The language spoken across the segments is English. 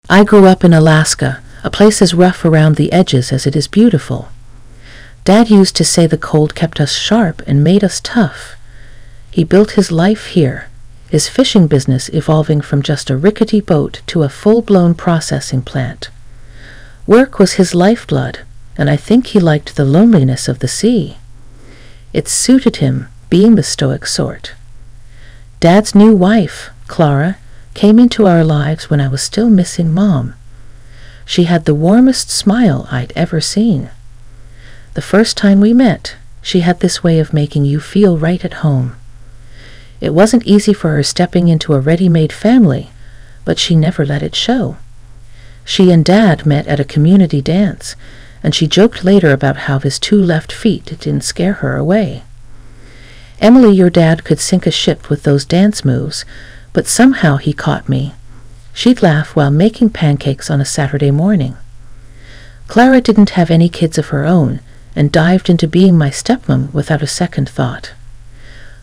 I grew up in Alaska, a place as rough around the edges as it is beautiful. Dad used to say the cold kept us sharp and made us tough. He built his life here, his fishing business evolving from just a rickety boat to a full-blown processing plant. Work was his lifeblood, and I think he liked the loneliness of the sea. It suited him, being the stoic sort. Dad's new wife, Clara, came into our lives when I was still missing Mom. She had the warmest smile I'd ever seen. The first time we met, she had this way of making you feel right at home. It wasn't easy for her stepping into a ready-made family, but she never let it show. She and Dad met at a community dance, and she joked later about how his 2 left feet didn't scare her away. Emily, your dad could sink a ship with those dance moves, but somehow he caught me. She'd laugh while making pancakes on a Saturday morning. Clara didn't have any kids of her own, and dived into being my stepmom without a second thought.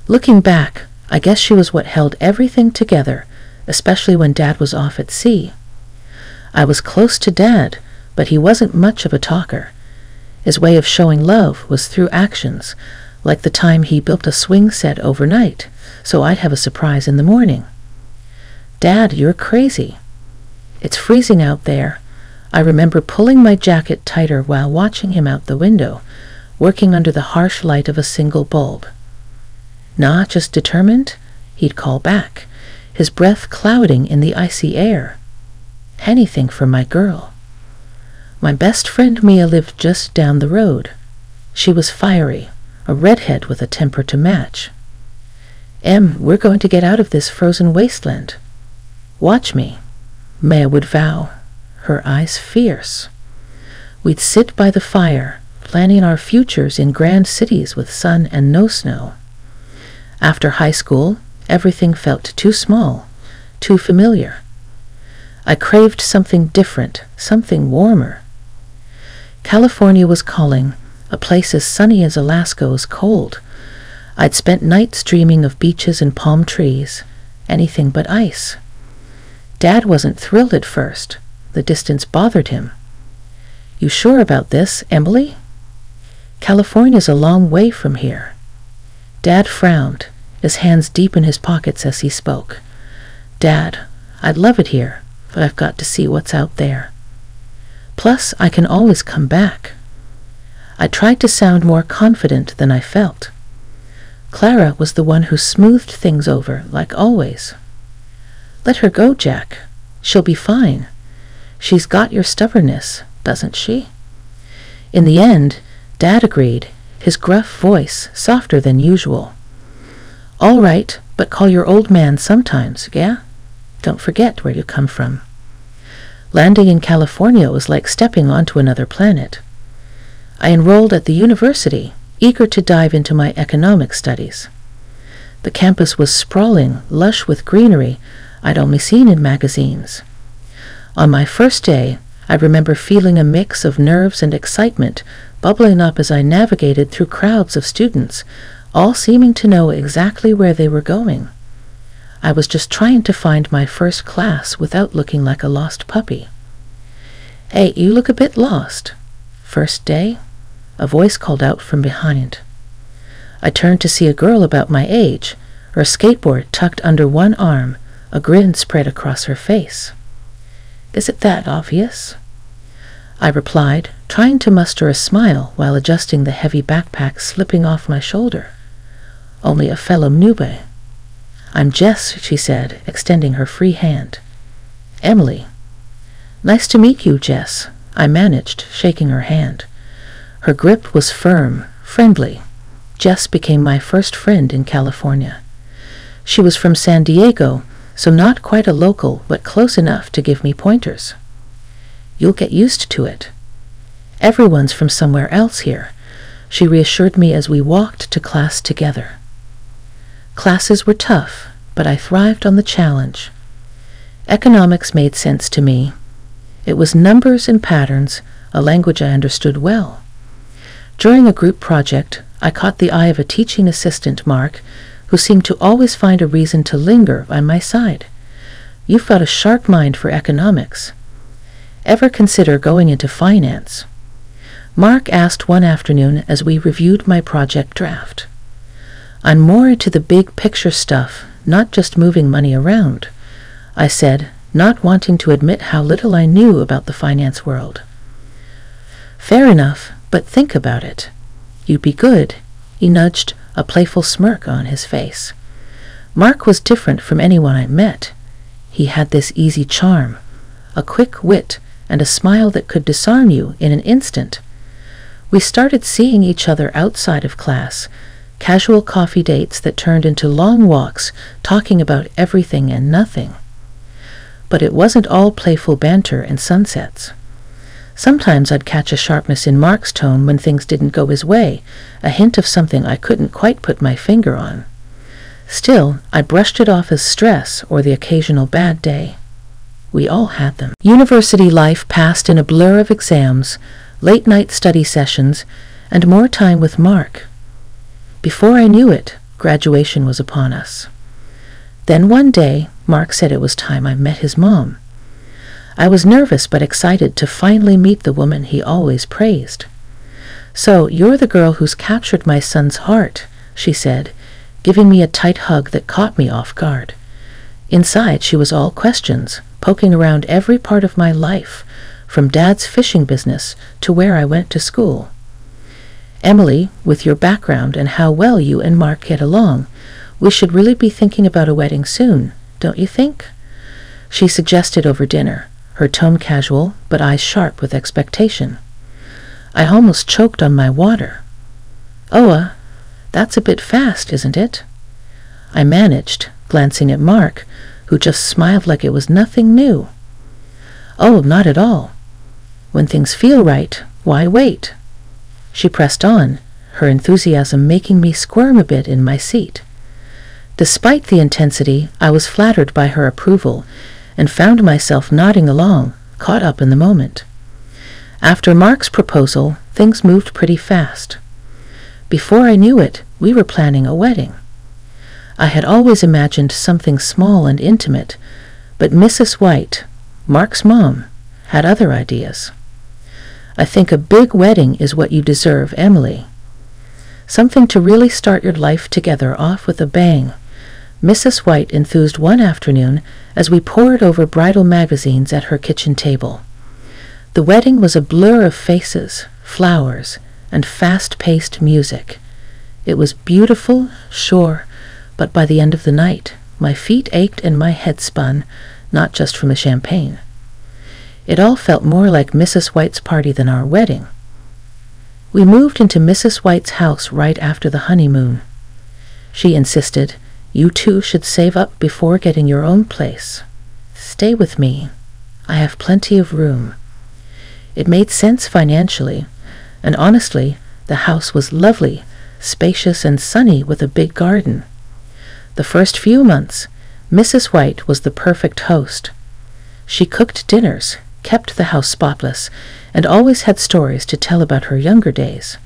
Looking back, I guess she was what held everything together, especially when Dad was off at sea. I was close to Dad, but he wasn't much of a talker. His way of showing love was through actions, like the time he built a swing set overnight, so I'd have a surprise in the morning. Dad, you're crazy. It's freezing out there. I remember pulling my jacket tighter while watching him out the window, working under the harsh light of a single bulb. Nah, just determined? He'd call back, his breath clouding in the icy air. Anything for my girl. My best friend Mia lived just down the road. She was fiery, a redhead with a temper to match. Em, we're going to get out of this frozen wasteland. Watch me, Mia would vow, her eyes fierce. We'd sit by the fire, planning our futures in grand cities with sun and no snow. After high school, everything felt too small, too familiar. I craved something different, something warmer. California was calling, a place as sunny as Alaska was cold. I'd spent nights dreaming of beaches and palm trees, anything but ice. Dad wasn't thrilled at first. The distance bothered him. You sure about this, Emily? California's a long way from here. Dad frowned, his hands deep in his pockets as he spoke. Dad, I'd love it here, but I've got to see what's out there. Plus, I can always come back. I tried to sound more confident than I felt. Clara was the one who smoothed things over, like always. Let her go, Jack. She'll be fine. She's got your stubbornness, doesn't she? In the end, Dad agreed, his gruff voice softer than usual. All right, but call your old man sometimes, yeah? Don't forget where you come from. Landing in California was like stepping onto another planet. I enrolled at the university, eager to dive into my economic studies. The campus was sprawling, lush with greenery I'd only seen in magazines. On my first day, I remember feeling a mix of nerves and excitement bubbling up as I navigated through crowds of students, all seeming to know exactly where they were going. I was just trying to find my first class without looking like a lost puppy. Hey, you look a bit lost. First day? A voice called out from behind. I turned to see a girl about my age, her skateboard tucked under one arm, a grin spread across her face. Is it that obvious? I replied, trying to muster a smile while adjusting the heavy backpack slipping off my shoulder. Only a fellow newbie. I'm Jess, she said, extending her free hand. Emily. Nice to meet you, Jess, I managed, shaking her hand. Her grip was firm, friendly. Jess became my first friend in California. She was from San Diego, so not quite a local, but close enough to give me pointers. You'll get used to it. Everyone's from somewhere else here, she reassured me as we walked to class together. Classes were tough, but I thrived on the challenge. Economics made sense to me. It was numbers and patterns, a language I understood well. During a group project, I caught the eye of a teaching assistant, Mark, who seemed to always find a reason to linger by my side. You've got a sharp mind for economics. ever consider going into finance?" Mark asked one afternoon as we reviewed my project draft. "I'm more into the big picture stuff, not just moving money around," I said, not wanting to admit how little I knew about the finance world. "Fair enough, but think about it. You'd be good," he nudged, a playful smirk on his face. Mark was different from anyone I met. He had this easy charm, a quick wit, and a smile that could disarm you in an instant. We started seeing each other outside of class, casual coffee dates that turned into long walks talking about everything and nothing. But it wasn't all playful banter and sunsets. Sometimes I'd catch a sharpness in Mark's tone when things didn't go his way, a hint of something I couldn't quite put my finger on. Still, I brushed it off as stress or the occasional bad day. We all had them. University life passed in a blur of exams, late-night study sessions, and more time with Mark. Before I knew it, graduation was upon us. Then one day, Mark said it was time I met his mom. I was nervous but excited to finally meet the woman he always praised. "So, you're the girl who's captured my son's heart," she said, giving me a tight hug that caught me off guard. Inside, she was all questions, poking around every part of my life, from Dad's fishing business to where I went to school. "Emily, with your background and how well you and Mark get along, we should really be thinking about a wedding soon, don't you think?" she suggested over dinner, her tone casual but eyes sharp with expectation. I almost choked on my water. "Oh, that's a bit fast, isn't it?" I managed, glancing at Mark, who just smiled like it was nothing new. "Oh, not at all. When things feel right, why wait?" She pressed on, her enthusiasm making me squirm a bit in my seat. Despite the intensity, I was flattered by her approval and found myself nodding along, caught up in the moment. After Mark's proposal, things moved pretty fast. Before I knew it, we were planning a wedding. I had always imagined something small and intimate, but Mrs. White, Mark's mom, had other ideas. "I think a big wedding is what you deserve, Emily. Something to really start your life together off with a bang," Mrs. White enthused one afternoon as we pored over bridal magazines at her kitchen table. The wedding was a blur of faces, flowers, and fast-paced music. It was beautiful, sure, but by the end of the night, my feet ached and my head spun, not just from the champagne. It all felt more like Mrs. White's party than our wedding. We moved into Mrs. White's house right after the honeymoon. She insisted, "You two should save up before getting your own place. Stay with me. I have plenty of room." It made sense financially, and honestly, the house was lovely, spacious and sunny with a big garden. The first few months, Mrs. White was the perfect host. She cooked dinners, kept the house spotless, and always had stories to tell about her younger days.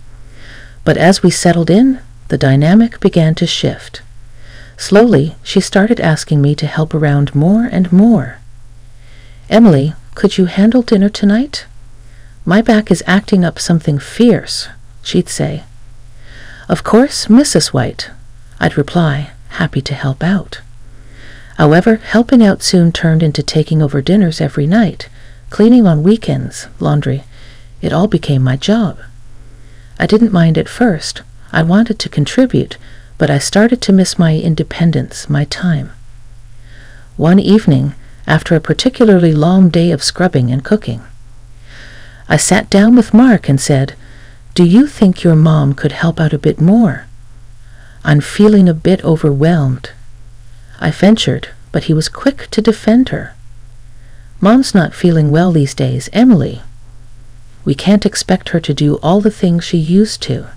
But as we settled in, the dynamic began to shift. Slowly, she started asking me to help around more and more. "Emily, could you handle dinner tonight? My back is acting up something fierce," she'd say. "Of course, Mrs. White," I'd reply, happy to help out. However, helping out soon turned into taking over dinners every night, cleaning on weekends, laundry. It all became my job. I didn't mind at first. I wanted to contribute, but I started to miss my independence, my time. One evening, after a particularly long day of scrubbing and cooking, I sat down with Mark and said, "Do you think your mom could help out a bit more? I'm feeling a bit overwhelmed." I ventured, but he was quick to defend her. "Mom's not feeling well these days, Emily. We can't expect her to do all the things she used to."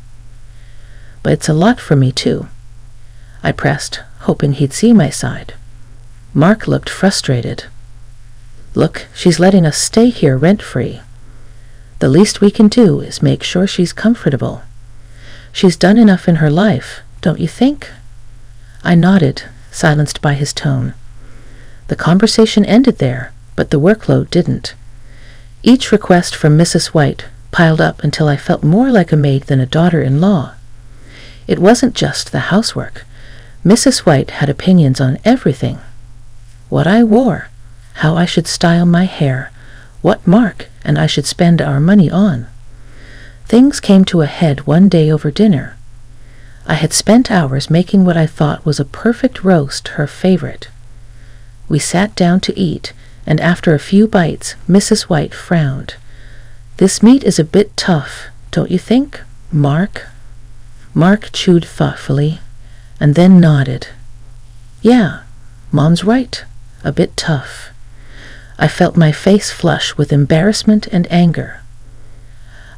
"But it's a lot for me, too," I pressed, hoping he'd see my side. Mark looked frustrated. "Look, she's letting us stay here rent-free. The least we can do is make sure she's comfortable. She's done enough in her life, don't you think?" I nodded, silenced by his tone. The conversation ended there, but the workload didn't. Each request from Mrs. White piled up until I felt more like a maid than a daughter-in-law. It wasn't just the housework. Mrs. White had opinions on everything. What I wore, how I should style my hair, what Mark and I should spend our money on. Things came to a head one day over dinner. I had spent hours making what I thought was a perfect roast, her favorite. We sat down to eat, and after a few bites, Mrs. White frowned. "This meat is a bit tough, don't you think, Mark?" Mark chewed thoughtfully, and then nodded. "Yeah, Mom's right, a bit tough." I felt my face flush with embarrassment and anger.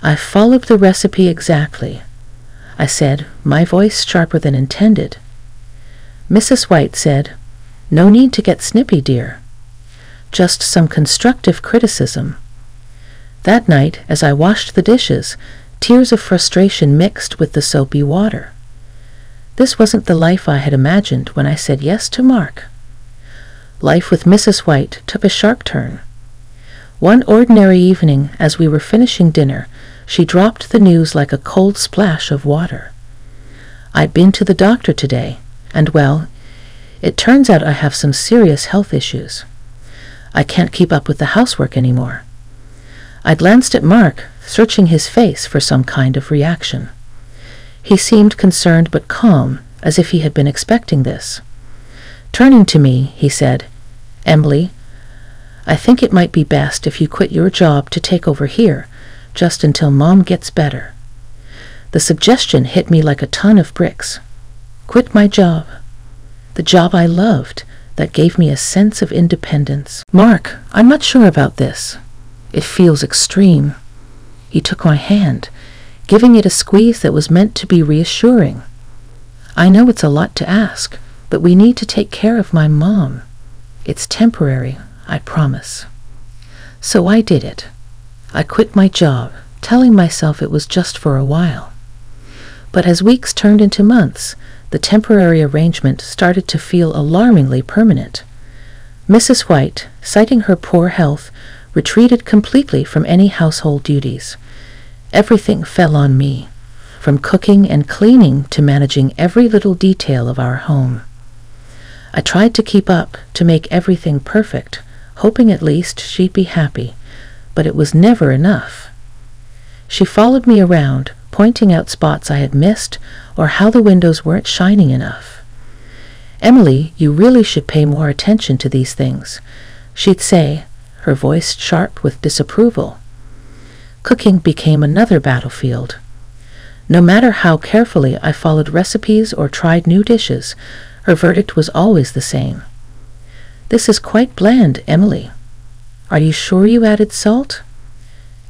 "I followed the recipe exactly," I said, my voice sharper than intended. Mrs. White said, "No need to get snippy, dear. Just some constructive criticism." That night, as I washed the dishes, tears of frustration mixed with the soapy water. This wasn't the life I had imagined when I said yes to Mark. Life with Mrs. White took a sharp turn. One ordinary evening, as we were finishing dinner, she dropped the news like a cold splash of water. "I'd been to the doctor today, and well, it turns out I have some serious health issues. I can't keep up with the housework anymore." I glanced at Mark, searching his face for some kind of reaction. He seemed concerned but calm, as if he had been expecting this. Turning to me, he said, "Emily, I think it might be best if you quit your job to take over here, just until Mom gets better." The suggestion hit me like a ton of bricks. Quit my job. The job I loved, that gave me a sense of independence. "Mark, I'm not sure about this. It feels extreme." He took my hand, giving it a squeeze that was meant to be reassuring. "I know it's a lot to ask, but we need to take care of my mom. It's temporary, I promise." So I did it. I quit my job, telling myself it was just for a while. But as weeks turned into months, the temporary arrangement started to feel alarmingly permanent. Mrs. White, citing her poor health, retreated completely from any household duties. Everything fell on me, from cooking and cleaning to managing every little detail of our home. I tried to keep up, to make everything perfect, hoping at least she'd be happy, but it was never enough. She followed me around, pointing out spots I had missed or how the windows weren't shining enough. "Emily, you really should pay more attention to these things," she'd say, her voice sharp with disapproval. Cooking became another battlefield. No matter how carefully I followed recipes or tried new dishes, her verdict was always the same. "This is quite bland, Emily. Are you sure you added salt?"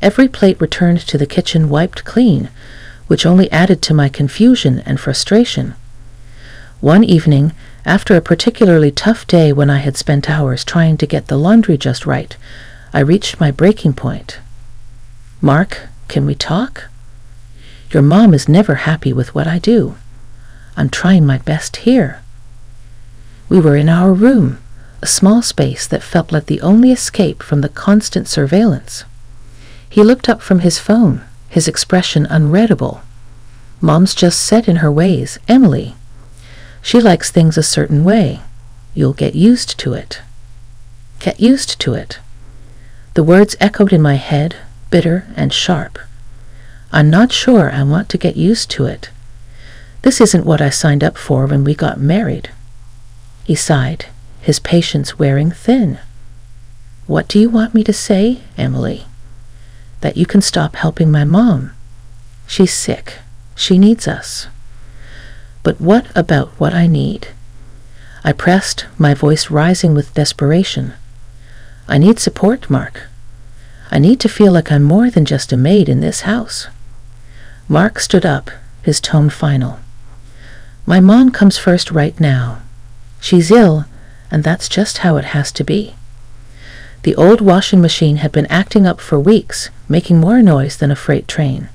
Every plate returned to the kitchen wiped clean, which only added to my confusion and frustration. One evening, after a particularly tough day when I had spent hours trying to get the laundry just right, I reached my breaking point. "Mark, can we talk? Your mom is never happy with what I do. I'm trying my best here." We were in our room, a small space that felt like the only escape from the constant surveillance. He looked up from his phone, his expression unreadable. "Mom's just set in her ways, Emily. She likes things a certain way. You'll get used to it." Get used to it. The words echoed in my head, bitter and sharp. I'm not sure I want to get used to it. This isn't what I signed up for when we got married. He sighed, his patience wearing thin. "What do you want me to say, Emily?" "That you can stop helping my mom. She's sick. She needs us." But what about what I need? I pressed, my voice rising with desperation. "I need support, Mark. I need to feel like I'm more than just a maid in this house." Mark stood up, his tone final. "My mom comes first right now. She's ill, and that's just how it has to be." The old washing machine had been acting up for weeks, making more noise than a freight train.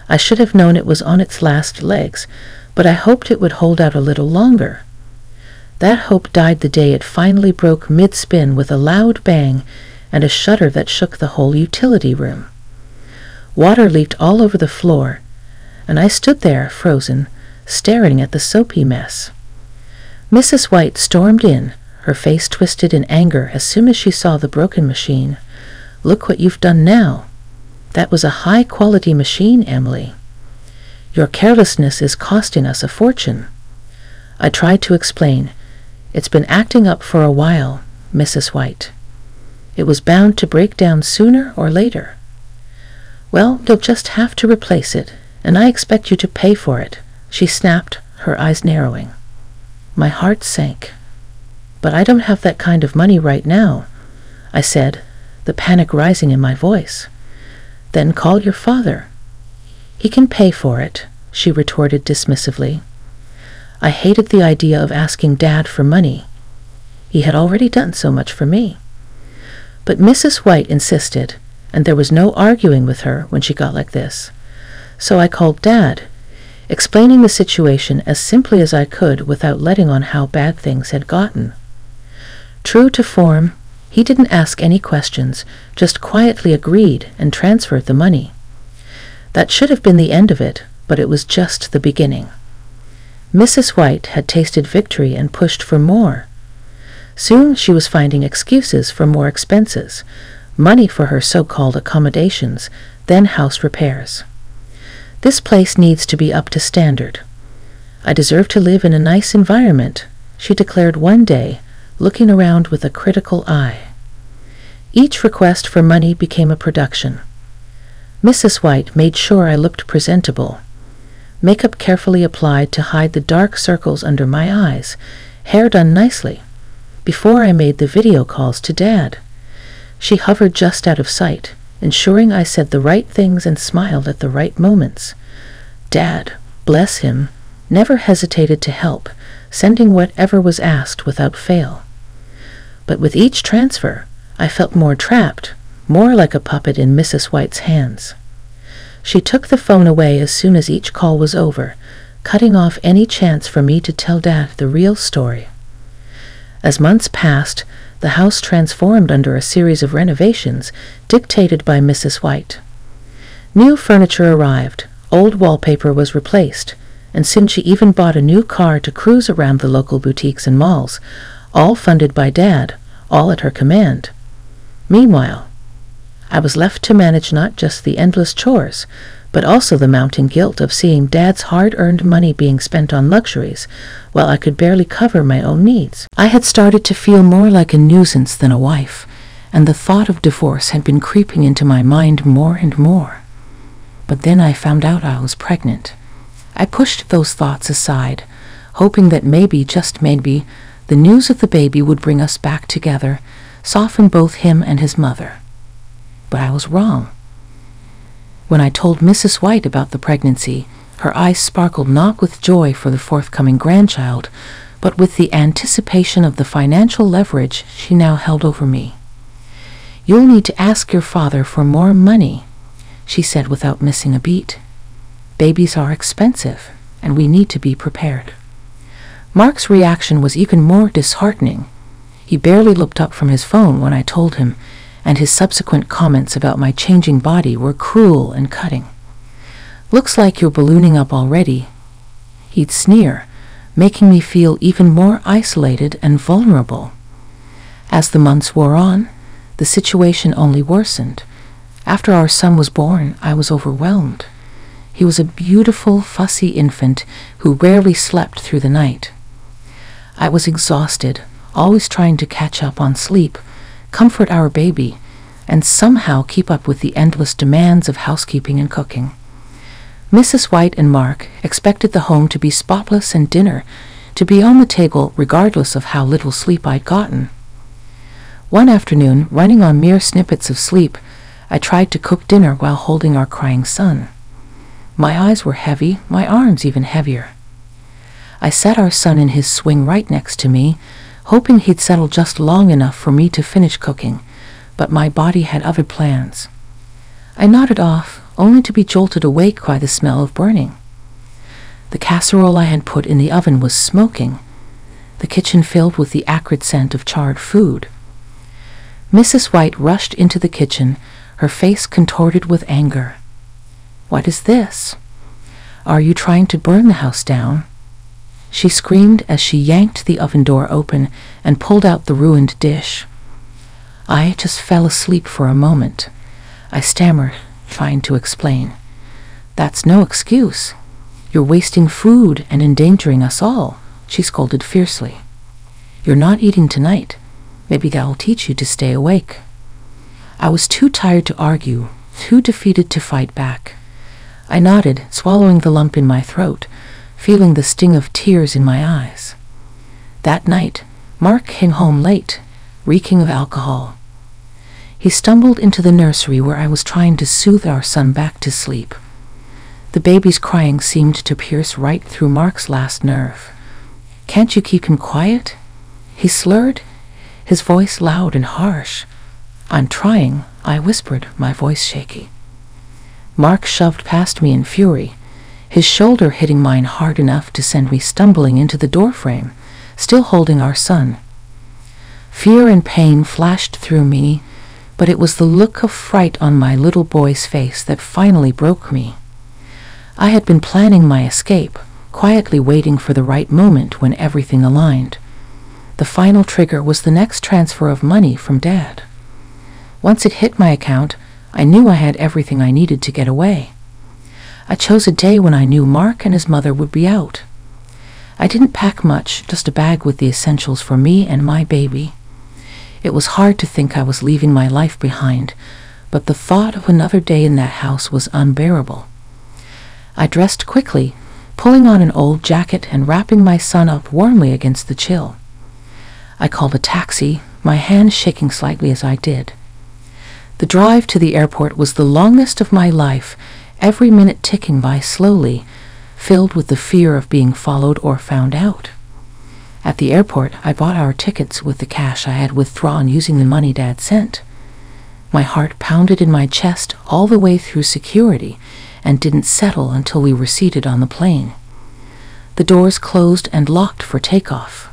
I should have known it was on its last legs, but I hoped it would hold out a little longer. That hope died the day it finally broke mid-spin with a loud bang, and a shudder that shook the whole utility room. Water leaked all over the floor, and I stood there, frozen, staring at the soapy mess. Mrs. White stormed in, her face twisted in anger as soon as she saw the broken machine. "Look what you've done now. That was a high-quality machine, Emily. Your carelessness is costing us a fortune." I tried to explain. "It's been acting up for a while, Mrs. White. It was bound to break down sooner or later." "Well, you'll just have to replace it, and I expect you to pay for it," she snapped, her eyes narrowing. My heart sank. "But I don't have that kind of money right now," I said, the panic rising in my voice. "Then call your father." "He can pay for it," she retorted dismissively. I hated the idea of asking Dad for money. He had already done so much for me. But Mrs. White insisted, and there was no arguing with her when she got like this. So I called Dad, explaining the situation as simply as I could without letting on how bad things had gotten. True to form, he didn't ask any questions, just quietly agreed and transferred the money. That should have been the end of it, but it was just the beginning. Mrs. White had tasted victory and pushed for more. Soon she was finding excuses for more expenses, money for her so-called accommodations, then house repairs. "This place needs to be up to standard. I deserve to live in a nice environment," she declared one day, looking around with a critical eye. Each request for money became a production. Mrs. White made sure I looked presentable. Makeup carefully applied to hide the dark circles under my eyes, hair done nicely, before I made the video calls to Dad. She hovered just out of sight, ensuring I said the right things and smiled at the right moments. Dad, bless him, never hesitated to help, sending whatever was asked without fail. But with each transfer, I felt more trapped, more like a puppet in Mrs. White's hands. She took the phone away as soon as each call was over, cutting off any chance for me to tell Dad the real story. As months passed, the house transformed under a series of renovations dictated by Mrs. White. New furniture arrived, old wallpaper was replaced, and soon she even bought a new car to cruise around the local boutiques and malls, all funded by Dad, all at her command. Meanwhile, I was left to manage not just the endless chores, but also the mounting guilt of seeing Dad's hard-earned money being spent on luxuries, while I could barely cover my own needs. I had started to feel more like a nuisance than a wife, and the thought of divorce had been creeping into my mind more and more. But then I found out I was pregnant. I pushed those thoughts aside, hoping that maybe, just maybe, the news of the baby would bring us back together, soften both him and his mother. But I was wrong. When I told Mrs. White about the pregnancy, her eyes sparkled not with joy for the forthcoming grandchild, but with the anticipation of the financial leverage she now held over me. "You'll need to ask your father for more money," she said without missing a beat. "Babies are expensive, and we need to be prepared." Mark's reaction was even more disheartening. He barely looked up from his phone when I told him, and his subsequent comments about my changing body were cruel and cutting. "Looks like you're ballooning up already," he'd sneer, making me feel even more isolated and vulnerable. As the months wore on, the situation only worsened. After our son was born, I was overwhelmed. He was a beautiful, fussy infant who rarely slept through the night. I was exhausted, always trying to catch up on sleep, comfort our baby, and somehow keep up with the endless demands of housekeeping and cooking. Mrs. White and Mark expected the home to be spotless and dinner to be on the table regardless of how little sleep I'd gotten. One afternoon, running on mere snippets of sleep, I tried to cook dinner while holding our crying son. My eyes were heavy, my arms even heavier. I sat our son in his swing right next to me, hoping he'd settle just long enough for me to finish cooking, but my body had other plans. I nodded off, only to be jolted awake by the smell of burning. The casserole I had put in the oven was smoking, the kitchen filled with the acrid scent of charred food. Mrs. White rushed into the kitchen, her face contorted with anger. "What is this? Are you trying to burn the house down?" she screamed as she yanked the oven door open and pulled out the ruined dish. I just fell asleep for a moment. I stammered, trying to explain. "That's no excuse. You're wasting food and endangering us all," she scolded fiercely. "You're not eating tonight. Maybe that'll teach you to stay awake." I was too tired to argue, too defeated to fight back. I nodded, swallowing the lump in my throat, feeling the sting of tears in my eyes. That night, Mark came home late, reeking of alcohol. He stumbled into the nursery where I was trying to soothe our son back to sleep. The baby's crying seemed to pierce right through Mark's last nerve. "Can't you keep him quiet?" he slurred, his voice loud and harsh. "I'm trying," I whispered, my voice shaky. Mark shoved past me in fury, his shoulder hitting mine hard enough to send me stumbling into the doorframe, still holding our son. Fear and pain flashed through me, but it was the look of fright on my little boy's face that finally broke me. I had been planning my escape, quietly waiting for the right moment when everything aligned. The final trigger was the next transfer of money from Dad. Once it hit my account, I knew I had everything I needed to get away. I chose a day when I knew Mark and his mother would be out. I didn't pack much, just a bag with the essentials for me and my baby. It was hard to think I was leaving my life behind, but the thought of another day in that house was unbearable. I dressed quickly, pulling on an old jacket and wrapping my son up warmly against the chill. I called a taxi, my hand shaking slightly as I did. The drive to the airport was the longest of my life, every minute ticking by slowly, filled with the fear of being followed or found out. At the airport, I bought our tickets with the cash I had withdrawn using the money Dad sent. My heart pounded in my chest all the way through security and didn't settle until we were seated on the plane. The doors closed and locked for takeoff.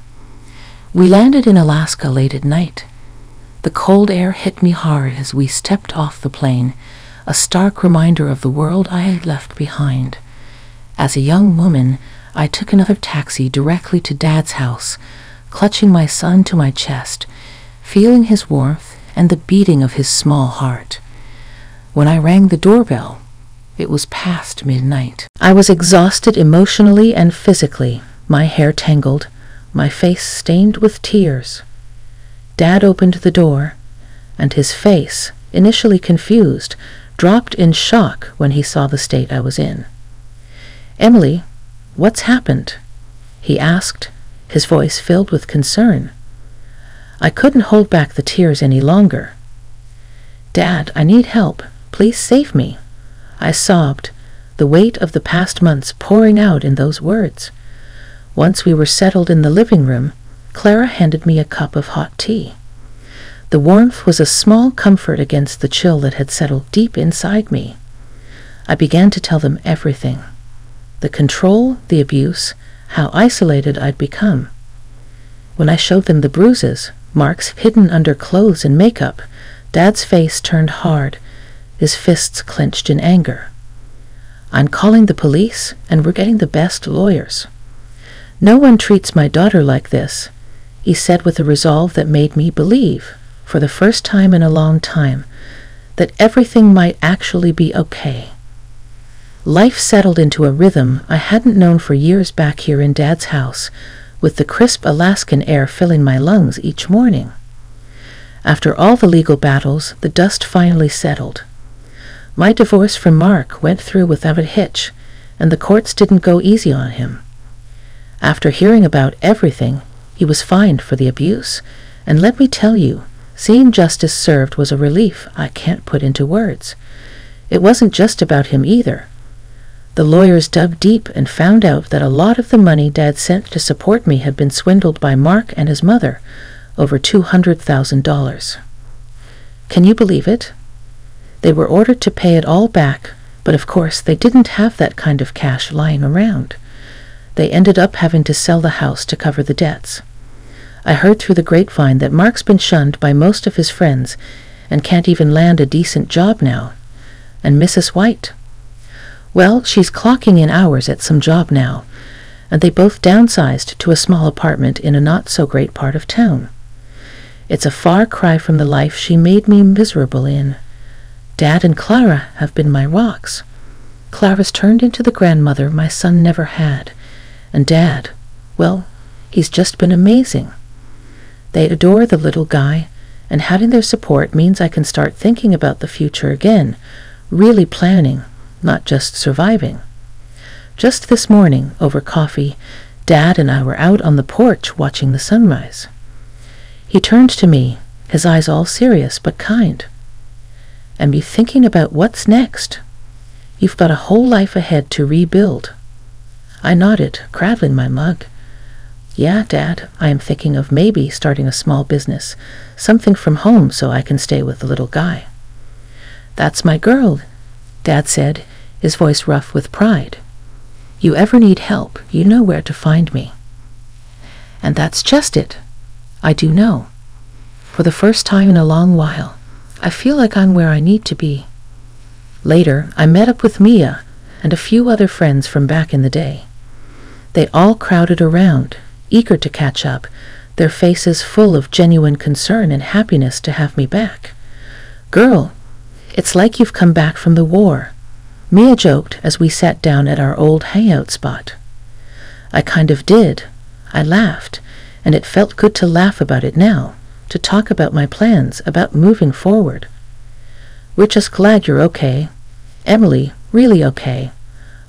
We landed in Alaska late at night. The cold air hit me hard as we stepped off the plane, a stark reminder of the world I had left behind. As a young woman, I took another taxi directly to Dad's house, clutching my son to my chest, feeling his warmth and the beating of his small heart. When I rang the doorbell, it was past midnight. I was exhausted emotionally and physically, my hair tangled, my face stained with tears. Dad opened the door, and his face, initially confused, dropped in shock when he saw the state I was in. "Emily, what's happened?" he asked, his voice filled with concern. I couldn't hold back the tears any longer. "Dad, I need help. Please save me," I sobbed, the weight of the past months pouring out in those words. Once we were settled in the living room, Clara handed me a cup of hot tea. The warmth was a small comfort against the chill that had settled deep inside me. I began to tell them everything. The control, the abuse, how isolated I'd become. When I showed them the bruises, marks hidden under clothes and makeup, Dad's face turned hard, his fists clenched in anger. "I'm calling the police, and we're getting the best lawyers. No one treats my daughter like this," he said with a resolve that made me believe, for the first time in a long time, that everything might actually be okay. Life settled into a rhythm I hadn't known for years back here in Dad's house, with the crisp Alaskan air filling my lungs each morning. After all the legal battles, the dust finally settled. My divorce from Mark went through without a hitch, and the courts didn't go easy on him. After hearing about everything, he was fined for the abuse, and let me tell you, seeing justice served was a relief I can't put into words. It wasn't just about him either. The lawyers dug deep and found out that a lot of the money Dad sent to support me had been swindled by Mark and his mother, over $200,000. Can you believe it? They were ordered to pay it all back, but of course they didn't have that kind of cash lying around. They ended up having to sell the house to cover the debts. I heard through the grapevine that Mark's been shunned by most of his friends and can't even land a decent job now. And Mrs. White? Well, she's clocking in hours at some job now, and they both downsized to a small apartment in a not-so-great part of town. It's a far cry from the life she made me miserable in. Dad and Clara have been my rocks. Clara's turned into the grandmother my son never had, and Dad, well, he's just been amazing. They adore the little guy, and having their support means I can start thinking about the future again, really planning, not just surviving. Just this morning, over coffee, Dad and I were out on the porch watching the sunrise. He turned to me, his eyes all serious but kind. "And be thinking about what's next. You've got a whole life ahead to rebuild." I nodded, cradling my mug. "Yeah, Dad, I am thinking of maybe starting a small business, something from home so I can stay with the little guy." "That's my girl," Dad said, his voice rough with pride. "You ever need help, you know where to find me." And that's just it. I do know. For the first time in a long while, I feel like I'm where I need to be. Later, I met up with Mia and a few other friends from back in the day. They all crowded around, eager to catch up, their faces full of genuine concern and happiness to have me back. "Girl, it's like you've come back from the war," Mia joked as we sat down at our old hangout spot. I kind of did. I laughed, and it felt good to laugh about it now, to talk about my plans, about moving forward. "We're just glad you're okay. Emily, really okay,"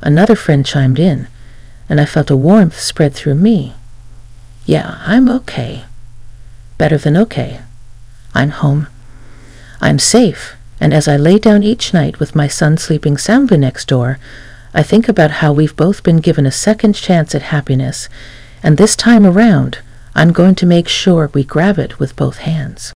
another friend chimed in, and I felt a warmth spread through me. "Yeah, I'm okay. Better than okay. I'm home. I'm safe, and as I lay down each night with my son sleeping soundly next door, I think about how we've both been given a second chance at happiness, and this time around, I'm going to make sure we grab it with both hands."